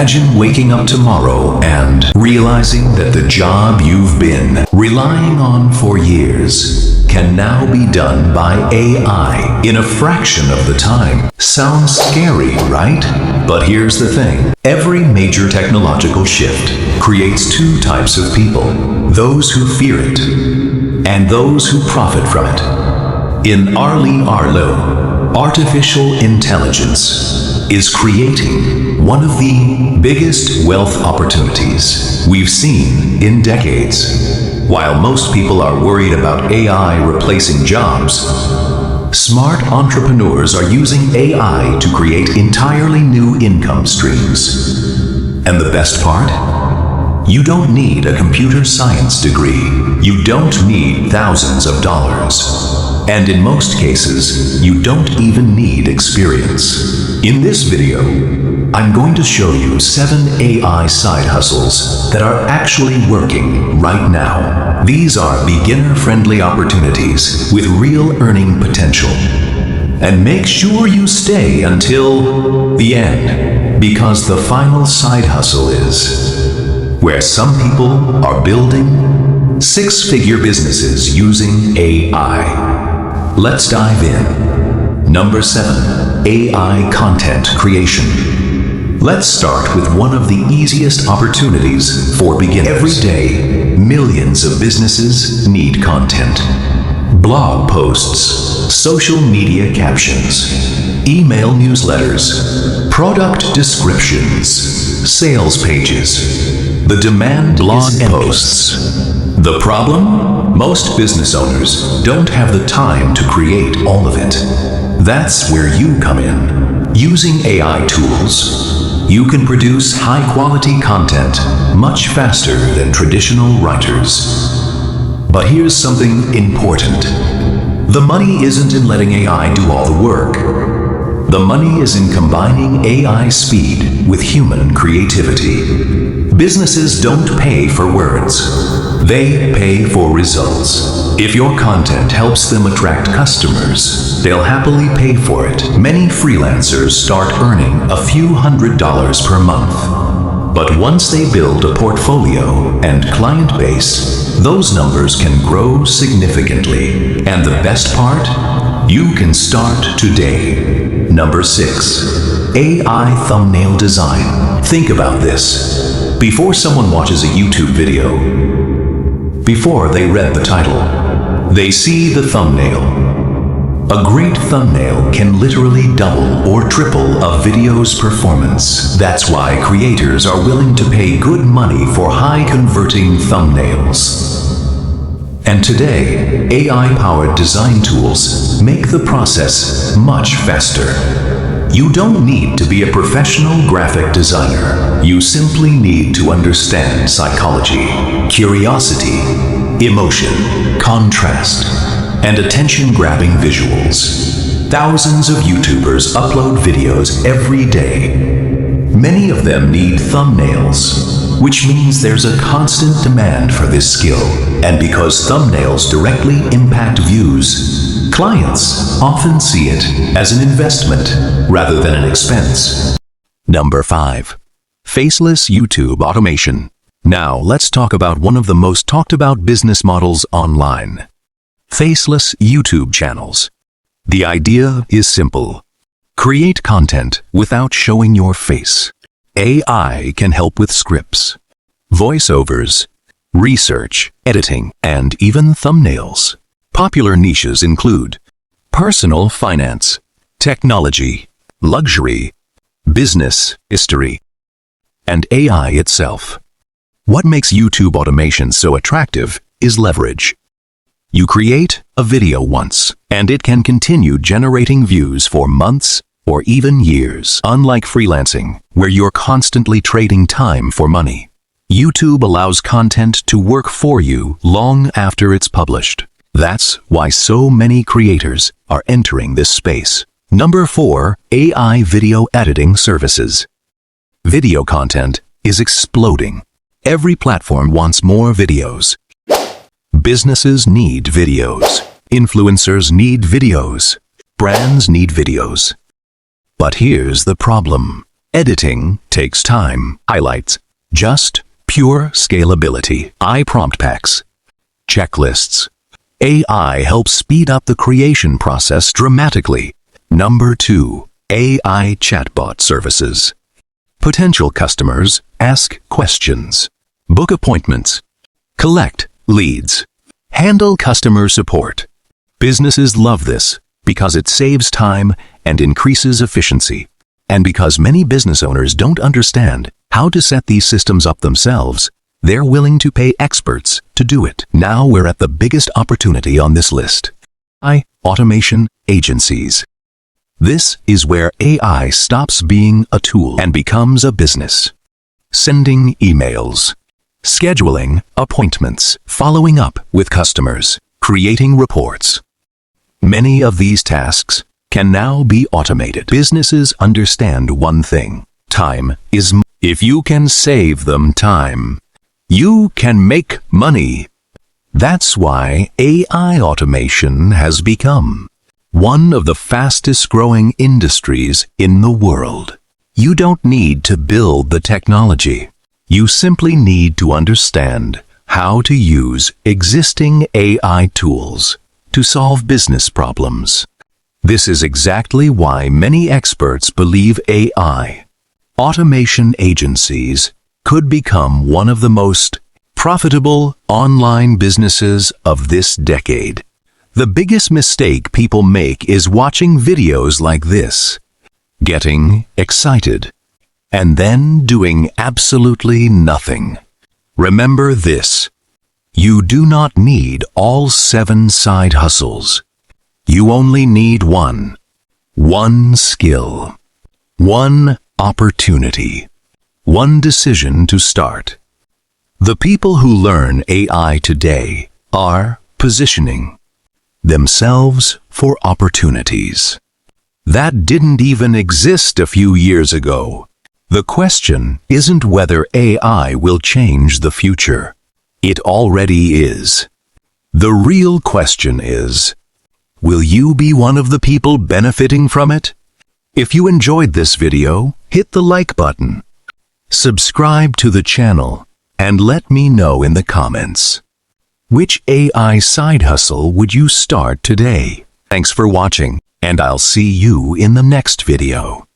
Imagine waking up tomorrow and realizing that the job you've been relying on for years can now be done by AI in a fraction of the time. Sounds scary, right? But here's the thing. Every major technological shift creates two types of people: those who fear it and those who profit from it. In Arlo, artificial intelligence is creating one of the biggest wealth opportunities we've seen in decades. While most people are worried about AI replacing jobs, smart entrepreneurs are using AI to create entirely new income streams. And the best part? You don't need a computer science degree. You don't need thousands of dollars. And in most cases, you don't even need experience. In this video, I'm going to show you 7 AI side hustles that are actually working right now. These are beginner-friendly opportunities with real earning potential. And make sure you stay until the end, because the final side hustle is where some people are building 6-figure businesses using AI. Let's dive in. Number 7, AI content creation. Let's start with one of the easiest opportunities for beginners. Every day, millions of businesses need content. Blog posts, social media captions, email newsletters, product descriptions, sales pages. The demand blog posts. The problem? Most business owners don't have the time to create all of it. That's where you come in. Using AI tools, you can produce high-quality content much faster than traditional writers. But here's something important. The money isn't in letting AI do all the work. The money is in combining AI speed with human creativity. Businesses don't pay for words. They pay for results. If your content helps them attract customers, they'll happily pay for it. Many freelancers start earning a few $100s per month. But once they build a portfolio and client base, those numbers can grow significantly. And the best part? You can start today. Number 6, AI thumbnail design. Think about this. Before someone watches a YouTube video, before they read the title, they see the thumbnail. A great thumbnail can literally double or triple a video's performance. That's why creators are willing to pay good money for high-converting thumbnails. And today, AI-powered design tools make the process much faster. You don't need to be a professional graphic designer. You simply need to understand psychology, curiosity, emotion, contrast, and attention-grabbing visuals. Thousands of YouTubers upload videos every day. Many of them need thumbnails, which means there's a constant demand for this skill. And because thumbnails directly impact views, clients often see it as an investment rather than an expense. Number 5. Faceless YouTube automation. Now let's talk about one of the most talked about business models online. Faceless YouTube channels. The idea is simple. Create content without showing your face. AI can help with scripts, voiceovers, research, editing, and even thumbnails. Popular niches include personal finance, technology, luxury, business, history, and AI itself. What makes YouTube automation so attractive is leverage. You create a video once, and it can continue generating views for months or even years. Unlike freelancing, where you're constantly trading time for money, YouTube allows content to work for you long after it's published. That's why so many creators are entering this space. Number 4, AI video editing services. Video content is exploding. Every platform wants more videos. Businesses need videos. Influencers need videos. Brands need videos. But here's the problem. Editing takes time. Highlights. Just pure scalability. iPrompt packs. Checklists. AI helps speed up the creation process dramatically. Number 2. AI chatbot services. Potential customers ask questions, book appointments, collect leads, handle customer support. Businesses love this because it saves time and increases efficiency. And because many business owners don't understand how to set these systems up themselves, they're willing to pay experts to do it. Now we're at the biggest opportunity on this list. Automation agencies. This is where AI stops being a tool and becomes a business. Sending emails, scheduling appointments, following up with customers, creating reports. Many of these tasks can now be automated. Businesses understand one thing. Time is money. If you can save them time, you can make money. That's why AI automation has become one of the fastest growing industries in the world. You don't need to build the technology. You simply need to understand how to use existing AI tools to solve business problems. This is exactly why many experts believe AI automation agencies could become one of the most profitable online businesses of this decade. The biggest mistake people make is watching videos like this, getting excited, and then doing absolutely nothing. Remember this: you do not need all 7 side hustles. You only need one skill, one opportunity, one decision to start. The people who learn AI today are positioning themselves for opportunities that didn't even exist a few years ago. The question isn't whether AI will change the future. It already is. The real question is, will you be one of the people benefiting from it? If you enjoyed this video, hit the like button, subscribe to the channel, and let me know in the comments. Which AI side hustle would you start today? Thanks for watching, and I'll see you in the next video.